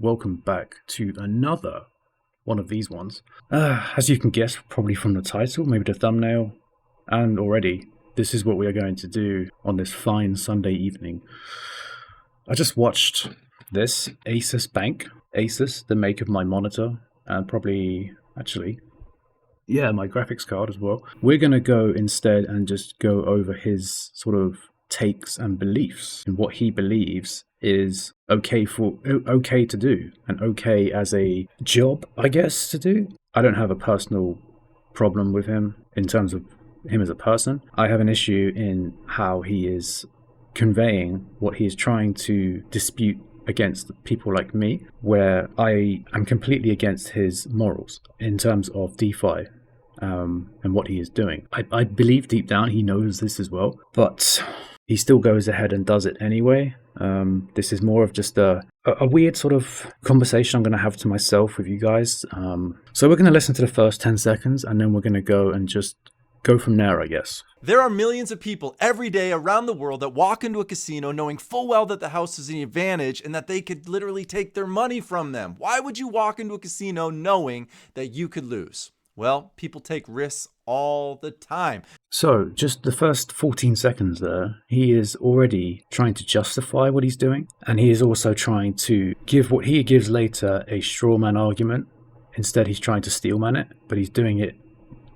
welcome back to another one of these ones. As you can guess, probably from the title, maybe the thumbnail, and already, this is what we are going to do on this fine Sunday evening. I just watched this Asus Bank, Asus, the make of my monitor, and probably, actually, yeah, my graphics card as well. We're going to go instead and just go over his sort of takes and beliefs, and what he believes is okay to do, and okay as a job, I guess, to do. I don't have a personal problem with him in terms of him as a person. I have an issue in how he is conveying what he is trying to dispute against people like me, where I am completely against his morals in terms of DeFi. And what he is doing. I believe deep down he knows this as well, but he still goes ahead and does it anyway. This is more of just a weird sort of conversation I'm going to have to myself with you guys. So we're going to listen to the first 10 seconds and then we're going to go and just go from there, I guess. There are millions of people every day around the world that walk into a casino knowing full well that the house is an advantage and that they could literally take their money from them. Why would you walk into a casino knowing that you could lose? Well, people take risks all the time. So, just the first 14 seconds there, he is already trying to justify what he's doing, and he is also trying to give what he gives later a straw man argument. Instead, he's trying to steel man it, but he's doing it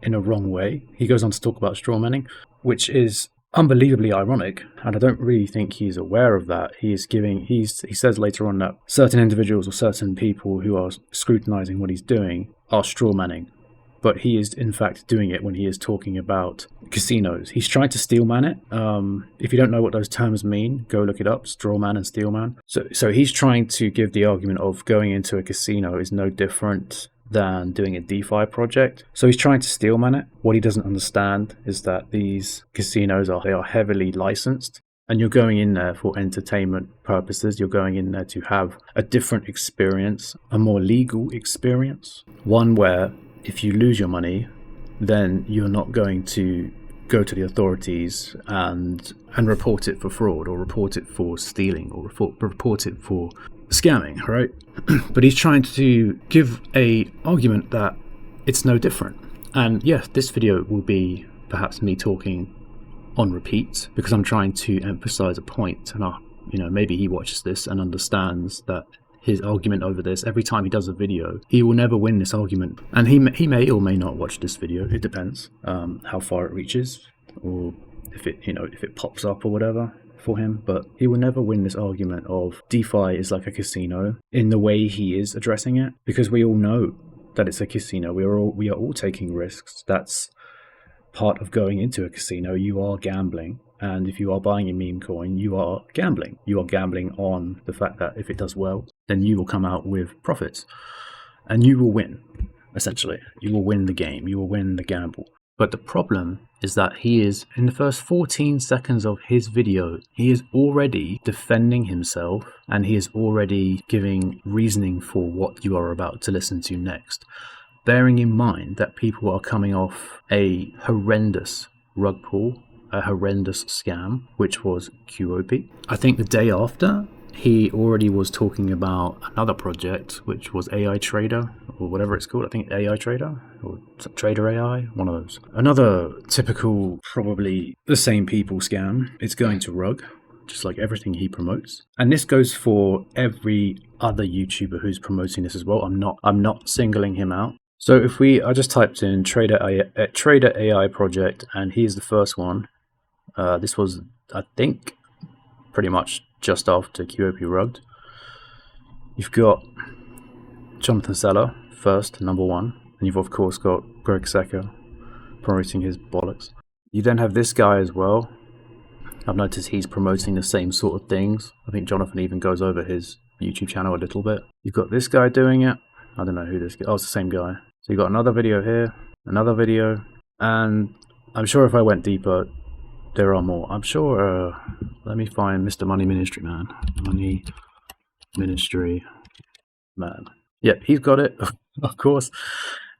in a wrong way. He goes on to talk about straw manning, which is unbelievably ironic, and I don't really think he's aware of that. He says later on that certain individuals or certain people who are scrutinizing what he's doing are straw manning. But he is, in fact, doing it when he is talking about casinos. He's trying to steel man it. If you don't know what those terms mean, go look it up, straw man and steel man. So he's trying to give the argument of going into a casino is no different than doing a DeFi project. So he's trying to steel man it. What he doesn't understand is that these casinos are heavily licensed. And you're going in there for entertainment purposes. You're going in there to have a different experience, a more legal experience. One where if you lose your money, then you're not going to go to the authorities and report it for fraud, or report it for stealing, or report it for scamming, right? But he's trying to give a argument that it's no different. And yes, this video will be perhaps me talking on repeat because I'm trying to emphasize a point, and maybe he watches this and understands that his argument over this, every time he does a video, he will never win this argument. And he may or may not watch this video. It depends how far it reaches, or if it pops up or whatever for him. But he will never win this argument of DeFi is like a casino in the way he is addressing it, because we all know that it's a casino. We are all taking risks. That's part of going into a casino. You are gambling. And if you are buying a meme coin, you are gambling. You are gambling on the fact that if it does well, then you will come out with profits. And you will win, essentially. You will win the game. You will win the gamble. But the problem is that he is, in the first 14 seconds of his video, he is already defending himself, and he is already giving reasoning for what you are about to listen to next. Bearing in mind that people are coming off a horrendous rug pull, a horrendous scam, which was QOP. I think the day after, he already was talking about another project, which was AI Trader, or whatever it's called. I think AI Trader, or Trader AI, one of those. Another typical, probably the same people scam. It's going to rug, just like everything he promotes. And this goes for every other YouTuber who's promoting this as well. I'm not singling him out. So I just typed in Trader AI project, and here's the first one. This was, I think, pretty much just after QOP rugged. You've got Jonathan Seller first, number one, and you've of course got Greg Secker promoting his bollocks. You then have this guy as well. I've noticed he's promoting the same sort of things. I think Jonathan even goes over his YouTube channel a little bit. You've got this guy doing it. I don't know who this guy. Oh, it's the same guy. So you've got another video here, another video, and I'm sure if I went deeper, there are more. I'm sure, let me find Mr. Money Ministry Man. Money Ministry Man. Yep, he's got it, of course.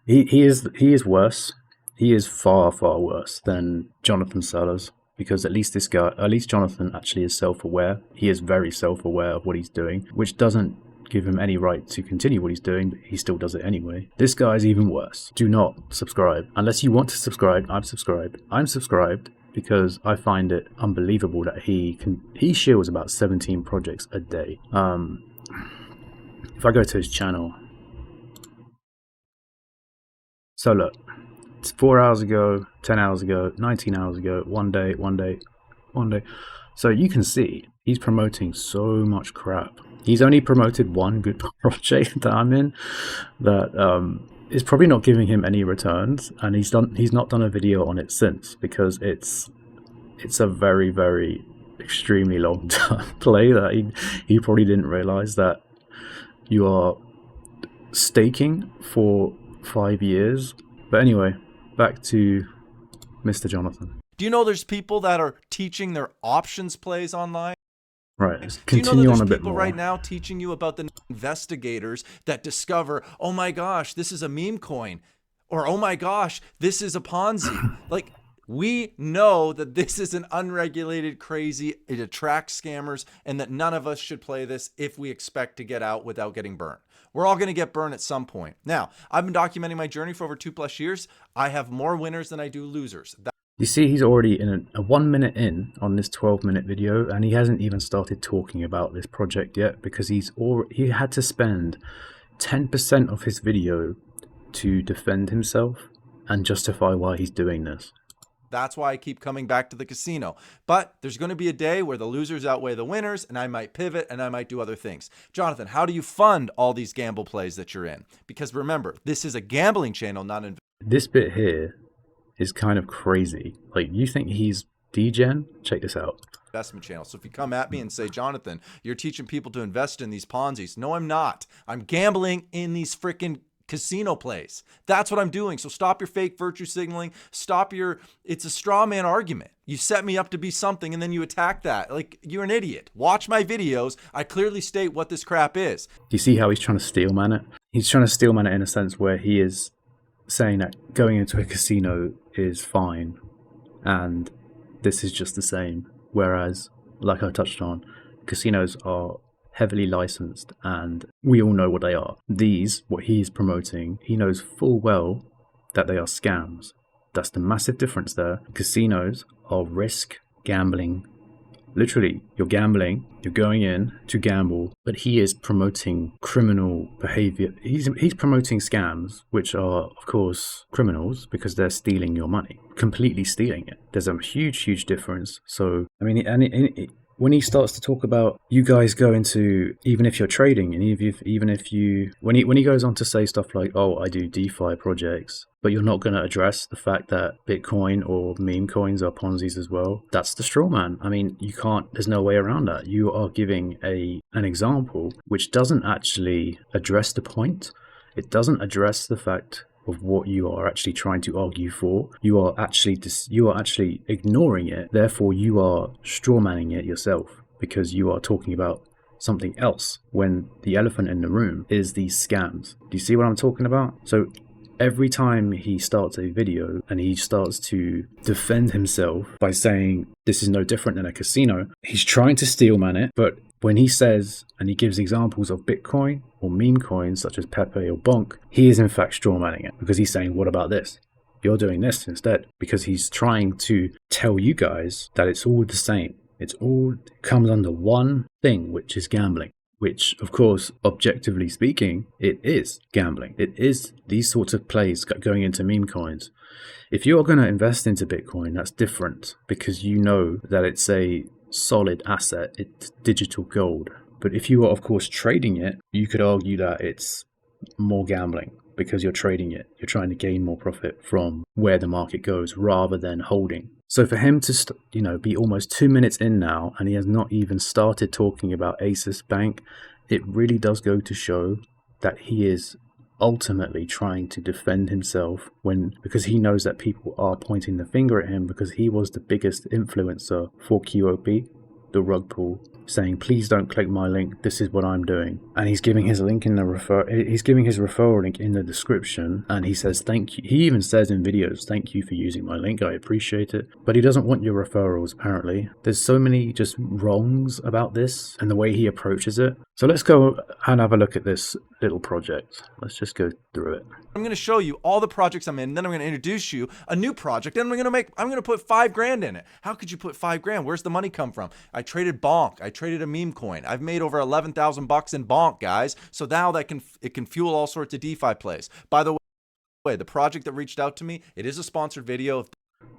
He is worse. He is far, far worse than Jonathan Sellers, because at least Jonathan actually is self-aware. He is very self-aware of what he's doing, which doesn't give him any right to continue what he's doing, but he still does it anyway. This guy's even worse. Do not subscribe. Unless you want to subscribe, I'm subscribed. I'm subscribed because I find it unbelievable that he shields about 17 projects a day. If I go to his channel, so look, it's 4 hours ago, 10 hours ago, 19 hours ago, one day. So you can see he's promoting so much crap. He's only promoted one good project that I'm in that is probably not giving him any returns, and he's not done a video on it since, because it's a very, very extremely long term play that he probably didn't realize that you are staking for 5 years. But anyway, back to Mr. Jonathan. Do you know there's people that are teaching their options plays online? Right. Do you know that Continue on there's a bit people more. right now teaching you about the investigators that discover, oh my gosh, this is a meme coin, or oh my gosh, this is a Ponzi? Like, we know that this is an unregulated crazy, it attracts scammers, and that none of us should play this if we expect to get out without getting burned. We're all going to get burned at some point. Now, I've been documenting my journey for over 2+ years. I have more winners than I do losers. You see, he's already in a 1 minute in on this 12-minute video, and he hasn't even started talking about this project yet, because he had to spend 10% of his video to defend himself and justify why he's doing this. That's why I keep coming back to the casino. But there's going to be a day where the losers outweigh the winners, and I might pivot and I might do other things. Jonathan, how do you fund all these gamble plays that you're in? Because remember, this is a gambling channel, not an... This bit here is kind of crazy. Like, you think he's degen? Check this out. Investment channel. So if you come at me and say, Jonathan, you're teaching people to invest in these Ponzi's. No, I'm not. I'm gambling in these freaking casino plays. That's what I'm doing. So stop your fake virtue signaling. Stop your, it's a straw man argument. You set me up to be something and then you attack that. Like, you're an idiot. Watch my videos. I clearly state what this crap is. Do you see how he's trying to steelman it? He's trying to steelman it in a sense where he is saying that going into a casino is fine and this is just the same. Whereas, like I touched on, casinos are heavily licensed and we all know what they are. These, what he is promoting, he knows full well that they are scams. That's the massive difference there. Casinos are risk gambling. Literally, you're gambling, you're going in to gamble, but he is promoting criminal behavior. He's promoting scams, which are, of course, criminals because they're stealing your money, completely stealing it. There's a huge difference. So, I mean, when he starts to talk about you guys go into, even if you're trading, and even if you, when he goes on to say stuff like, oh, I do DeFi projects, but you're not going to address the fact that Bitcoin or meme coins are Ponzi's as well, that's the straw man. I mean, you can't, there's no way around that. You are giving an example which doesn't actually address the point. It doesn't address the fact of what you are actually trying to argue for. You are actually ignoring it. Therefore, you are strawmanning it yourself because you are talking about something else when the elephant in the room is these scams. Do you see what I'm talking about? So every time he starts a video and he starts to defend himself by saying this is no different than a casino, he's trying to steelman it. But when he says, and he gives examples of Bitcoin or meme coins such as Pepe or Bonk, he is in fact strawmanning it because he's saying, what about this? You're doing this instead, because he's trying to tell you guys that it's all the same. It comes under one thing, which is gambling, which, of course, objectively speaking, it is gambling. It is these sorts of plays going into meme coins. If you are going to invest into Bitcoin, that's different because you know that it's a solid asset, it's digital gold. But if you are, of course, trading it, you could argue that it's more gambling because you're trading it. You're trying to gain more profit from where the market goes rather than holding. So for him to, be almost 2 minutes in now and he has not even started talking about Asus Bank, it really does go to show that he is ultimately trying to defend himself because he knows that people are pointing the finger at him because he was the biggest influencer for QOP, the rug pull, saying, please don't click my link, this is what I'm doing. And he's giving his link in the he's giving his referral link in the description, and he says thank you. He even says in videos, thank you for using my link, I appreciate it. But he doesn't want your referrals, apparently. There's so many just wrongs about this and the way he approaches it. So let's go and have a look at this little project. Let's just go through it. I'm going to show you all the projects I'm in, and then I'm going to introduce you a new project, and I'm going to put $5,000 in it. How could you put $5,000? Where's the money come from? I traded Bonk. I traded a meme coin. I've made over 11,000 bucks in Bonk, guys. So now it can fuel all sorts of DeFi plays. By the way, the project that reached out to me, it is a sponsored video.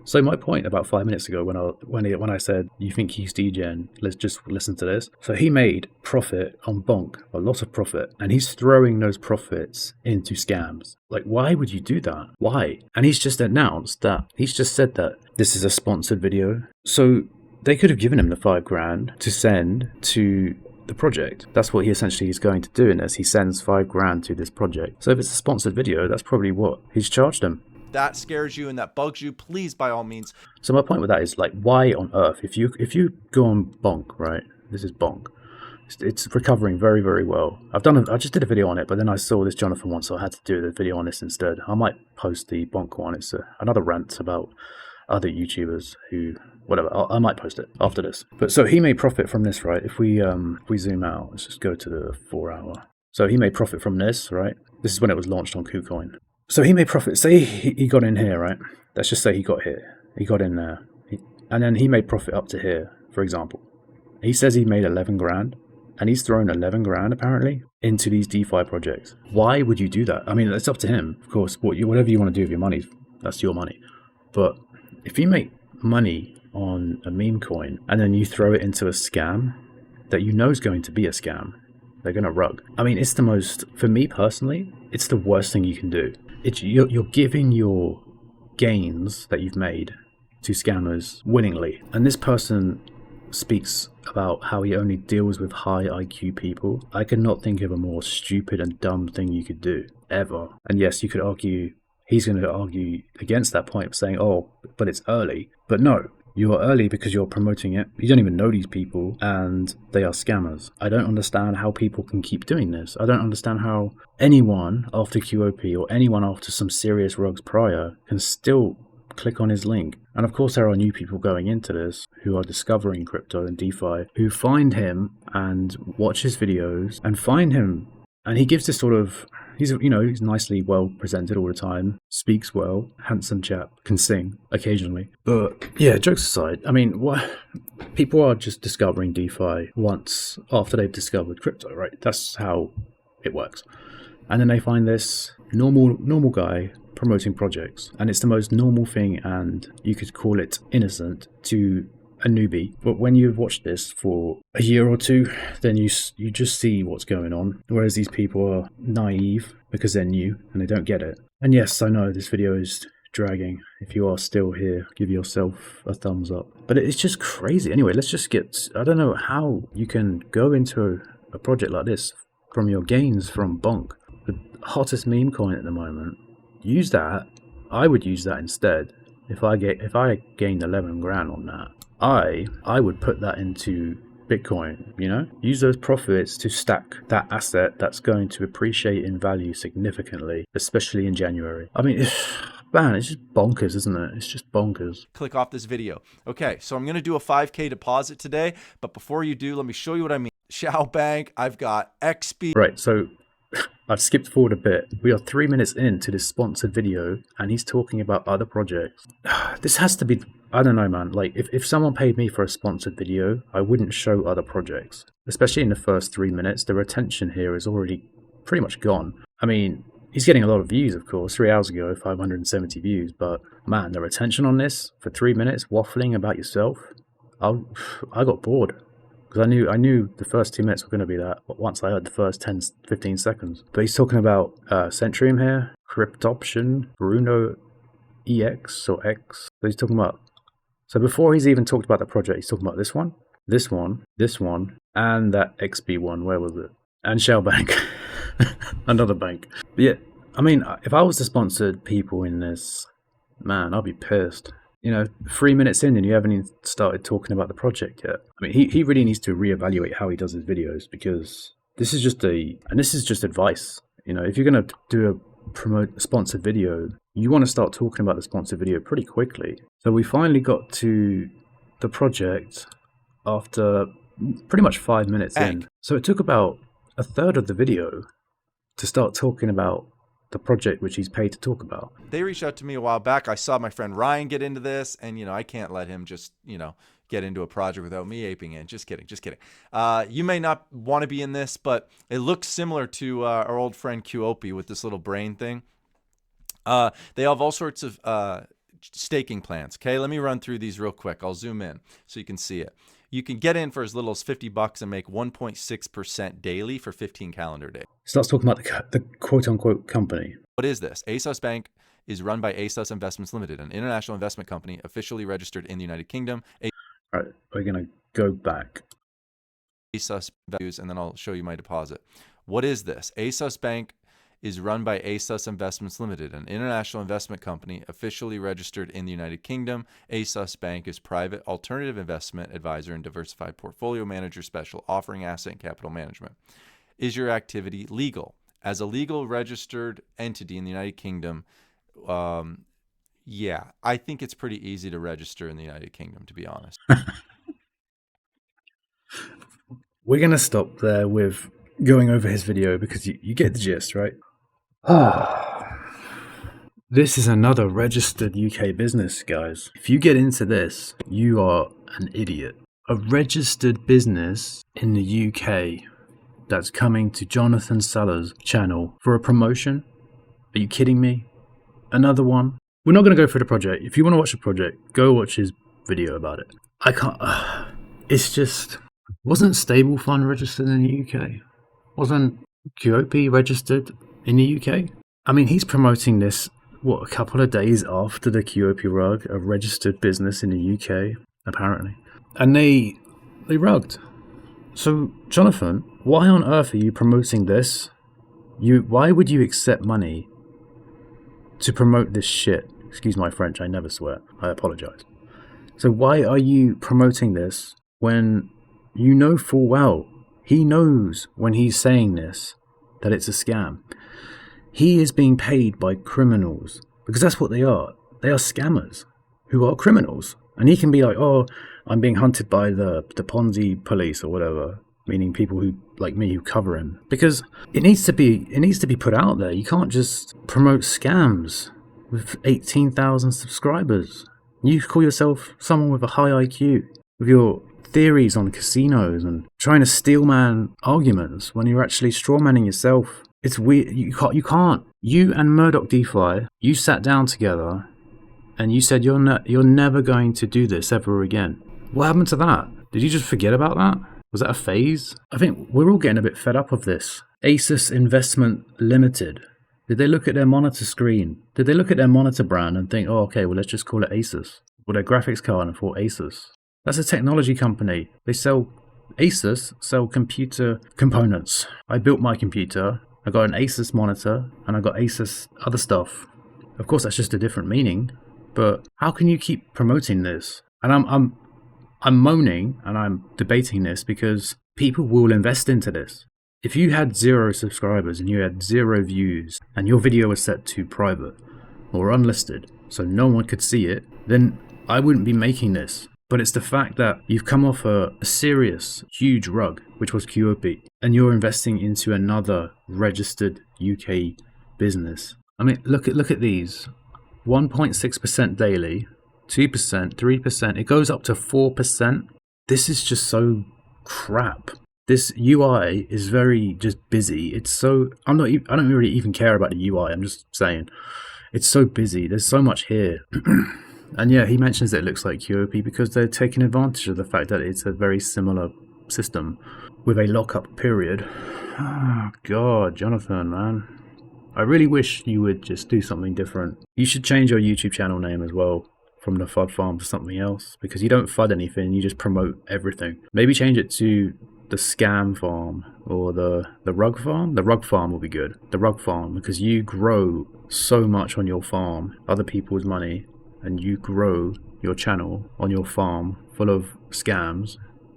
So my point about 5 minutes ago when I said you think he's degen, let's just listen to this. So he made profit on Bonk, a lot of profit, and he's throwing those profits into scams. Like, why would you do that? Why? And he's just said that this is a sponsored video. So they could have given him the $5,000 to send to the project. That's what he essentially is going to do in this. He sends $5,000 to this project. So if it's a sponsored video, that's probably what he's charged them. That scares you and that bugs you, please, by all means. So my point with that is, like, why on earth, if you go on Bonk, right? This is Bonk. It's recovering very, very well. I just did a video on it, but then I saw this Jonathan one, so I had to do the video on this instead. I might post the Bonk one. It's another rant about other YouTubers who, whatever. I might post it after this. But so he made profit from this, right? If we zoom out, let's just go to the 4 hour. So he made profit from this, right? This is when it was launched on KuCoin. So he made profit. Say he got in here, right? Let's just say he got here. He got in there. And then he made profit up to here, for example. He says he made $11,000, and he's thrown $11,000 apparently into these DeFi projects. Why would you do that? I mean, it's up to him, of course. Whatever you want to do with your money, that's your money. But if you make money on a meme coin and then you throw it into a scam that you know is going to be a scam, they're going to rug. I mean, it's the most, for me personally, it's the worst thing you can do. You're giving your gains that you've made to scammers willingly. And this person speaks about how he only deals with high IQ people. I cannot think of a more stupid and dumb thing you could do, ever. And yes, you could argue, he's going to argue against that point, saying, oh, but it's early. But no. You are early because you're promoting it. You don't even know these people, and they are scammers. I don't understand how people can keep doing this. I don't understand how anyone after QOP or anyone after some serious rugs prior can still click on his link. And of course there are new people going into this who are discovering crypto and DeFi, who find him and watch his videos and find him. And he gives this sort of, he's nicely well presented all the time, speaks well, handsome chap, can sing occasionally. But yeah, jokes aside, I mean, people are just discovering DeFi once after they've discovered crypto, right? That's how it works. And then they find this normal guy promoting projects, and it's the most normal thing, and you could call it innocent to a newbie. But when you've watched this for a year or two, then you just see what's going on, whereas these people are naive because they're new and they don't get it. And yes, I know this video is dragging. If you are still here, give yourself a thumbs up. But it's just crazy. Anyway, let's just I don't know how you can go into a project like this from your gains from Bonk, the hottest meme coin at the moment. Use that. I would use that instead. If I gained $11,000 on that, I would put that into Bitcoin, use those profits to stack that asset that's going to appreciate in value significantly, especially in January. I mean, man, it's just bonkers, isn't it? It's just bonkers. Click off this video. Okay, so I'm going to do a 5K deposit today, but before you do, let me show you what I mean. Xiao Bank, I've got XP. Right, so I've skipped forward a bit. We are 3 minutes into this sponsored video, and he's talking about other projects. This has to be, I don't know, man. Like, if someone paid me for a sponsored video, I wouldn't show other projects. Especially in the first 3 minutes, the retention here is already pretty much gone. I mean, he's getting a lot of views, of course. 3 hours ago, 570 views. But, man, the retention on this for 3 minutes, waffling about yourself, I got bored. Because I knew the first 2 minutes were going to be that, but once I heard the first 10, 15 seconds. But he's talking about Centrium here, Cryptoption, Bruno EX or X. So he's talking about, so before he's even talked about the project, he's talking about this one, and that XB one, where was it? And Shell Bank, another bank. But yeah, I mean, if I was the sponsored people in this, man, I'd be pissed. 3 minutes in and you haven't even started talking about the project yet. I mean, he really needs to reevaluate how he does his videos, because this is just advice. If you're going to promote a sponsored video, you want to start talking about the sponsored video pretty quickly. So we finally got to the project after pretty much 5 minutes in. So it took about a third of the video to start talking about the project which he's paid to talk about. They reached out to me a while back. I saw my friend Ryan get into this, and I can't let him just get into a project without me aping in. Just kidding. You may not want to be in this, but it looks similar to our old friend QOP with this little brain thing. They have all sorts of staking plans. Okay, let me run through these real quick. I'll zoom in so you can see it. You can get in for as little as $50 and make 1.6% daily for 15 calendar days. Starts talking about the quote-unquote company. What is this? ASOS Bank is run by ASOS Investments Limited, an international investment company officially registered in the United Kingdom. All right, we're going to go back. ASOS values, and then I'll show you my deposit. What is this? ASOS Bank is run by ASOS Investments Limited, an international investment company officially registered in the United Kingdom. ASOS Bank is private alternative investment advisor and diversified portfolio manager special, offering asset and capital management. Is your activity legal? As a legal registered entity in the United Kingdom, yeah, I think it's pretty easy to register in the United Kingdom, to be honest. We're going to stop there with going over his video because you get the gist, right? This is another registered UK business, guys. If you get into this, you are an idiot. A registered business in the UK that's coming to Jonathan Sellers' channel for a promotion? Are you kidding me? Another one? We're not going to go through the project. If you want to watch the project, go watch his video about it. I can't... it's just... Wasn't Stable Fund registered in the UK? Wasn't QOP registered in the UK? I mean, he's promoting this, a couple of days after the QOP rug, a registered business in the UK, apparently. And they rugged. So, Jonathan, why on earth are you promoting this? Why would you accept money to promote this shit? Excuse my French, I never swear. I apologize. So why are you promoting this when you know full well, he knows when he's saying this, that it's a scam? He is being paid by criminals, because that's what they are. They are scammers who are criminals. And he can be like, oh, I'm being hunted by the Ponzi police or whatever, meaning people who, like me, who cover him. Because it needs to be put out there. You can't just promote scams with 18,000 subscribers. You call yourself someone with a high IQ, with your theories on casinos and trying to steelman arguments when you're actually strawmanning yourself. It's weird. You can't. You and Murdoch DeFi, you sat down together and you said you're never going to do this ever again. What happened to that? Did you just forget about that? Was that a phase? I think we're all getting a bit fed up of this. ASOS Investment Limited. Did they look at their monitor screen? Did they look at their monitor brand and think, oh, okay, well, let's just call it ASOS? Or their graphics card and thought ASOS? That's a technology company. ASOS sell computer components. I built my computer. I got an ASUS monitor and I got ASUS other stuff. Of course, that's just a different meaning. But how can you keep promoting this? And I'm moaning and I'm debating this because people will invest into this. If you had 0 subscribers and you had 0 views and your video was set to private or unlisted so no one could see it, then I wouldn't be making this. But it's the fact that you've come off a serious, huge rug, which was QOP, and you're investing into another registered UK business. I mean, look at these. 1.6% daily, 2%, 3%, it goes up to 4%. This is just so crap. This UI is very just busy. It's so, I don't really even care about the UI. I'm just saying it's so busy. There's so much here. And yeah, he mentions that it looks like QOP because they're taking advantage of the fact that it's a very similar system with a lockup period. Oh God, Jonathan, man. I really wish you would just do something different. You should change your YouTube channel name as well from the Fud Farm to something else, because you don't FUD anything, you just promote everything. Maybe change it to the Scam Farm or the Rug Farm. The Rug Farm will be good. The Rug Farm, because you grow so much on your farm, other people's money, and you grow your channel on your farm full of scams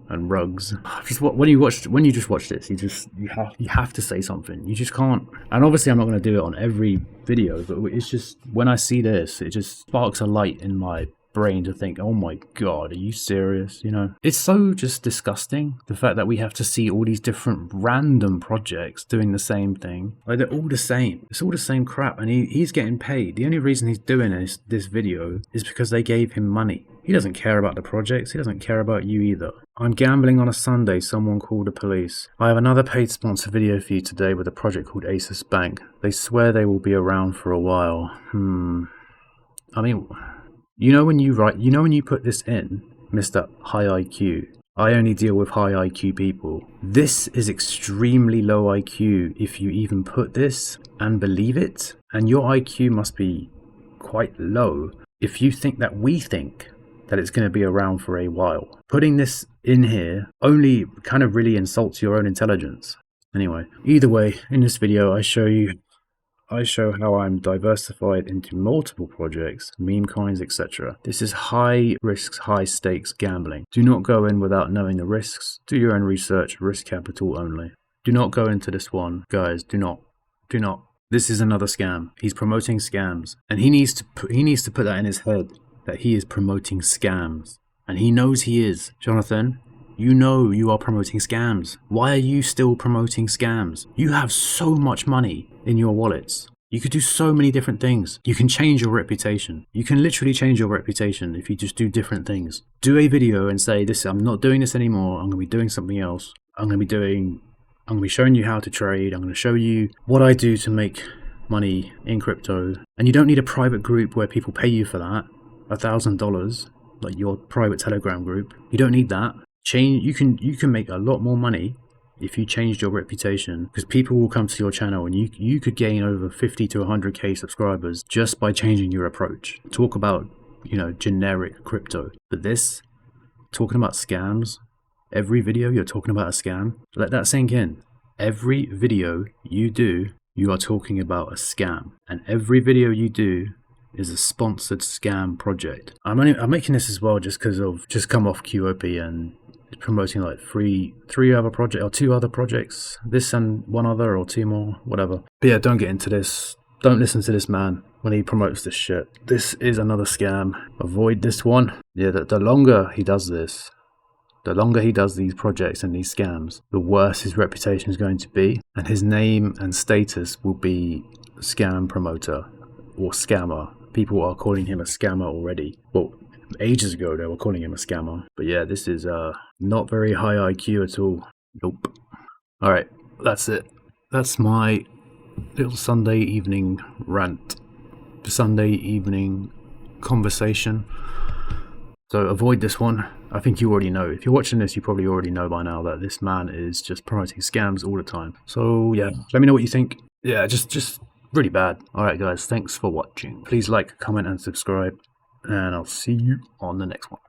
and rugs. Just when you just watch this, you have to say something. You just can't. And obviously, I'm not going to do it on every video, but it's just when I see this, it just sparks a light in my brain to think, oh my god, are you serious? You know, it's so just disgusting, the fact that we have to see all these different random projects doing the same thing. Like, they're all the same. It's all the same crap, and he's getting paid. The only reason he's doing this video is because they gave him money. He doesn't care about the projects. He doesn't care about you either. I'm gambling on a Sunday. Someone called the police. I have another paid sponsor video for you today with a project called Asus Bank. They swear they will be around for a while. I mean, you know when you put this in, Mr. High IQ, I only deal with high IQ people. This is extremely low IQ if you even put this and believe it. And your IQ must be quite low if you think that we think that it's going to be around for a while. Putting this in here only kind of really insults your own intelligence. Anyway, either way, in this video I show how I'm diversified into multiple projects, meme coins, etc. This is high risks, high stakes gambling. Do not go in without knowing the risks. Do your own research, risk capital only. Do not go into this one, guys. Do not. This is another scam. He's promoting scams, and he needs to put that in his head, that he is promoting scams, and he knows he is. Jonathan, you know you are promoting scams. Why are you still promoting scams? You have so much money in your wallets. You could do so many different things. You can change your reputation. You can literally change your reputation if you just do different things. Do a video and say, this, I'm not doing this anymore. I'm going to be doing something else. I'm going to be showing you how to trade. I'm going to show you what I do to make money in crypto. And you don't need a private group where people pay you for that. $1,000, like your private Telegram group. You don't need that. You can make a lot more money if you changed your reputation, because people will come to your channel, and you could gain over 50 to 100k subscribers just by changing your approach. Talk about, generic crypto. But this, talking about scams, every video you're talking about a scam. Let that sink in. Every video you do, you are talking about a scam, and every video you do is a sponsored scam project. I'm making this as well just because of come off QOP and promoting like three other projects or two other projects, this and one other or two more, whatever. But yeah, don't get into this. Don't listen to this man when he promotes this shit. This is another scam. Avoid this one. Yeah, the longer he does this, the longer he does these projects and these scams, the worse his reputation is going to be, and his name and status will be scam promoter or scammer. People are calling him a scammer already. Well, ages ago they were calling him a scammer. But yeah, this is not very high IQ at all. Nope. Alright, that's it. That's my little Sunday evening rant. Sunday evening conversation. So avoid this one. I think you already know. If you're watching this, you probably already know by now that this man is just promoting scams all the time. So yeah, let me know what you think. Yeah, just really bad. Alright guys, thanks for watching. Please like, comment and subscribe, and I'll see you on the next one.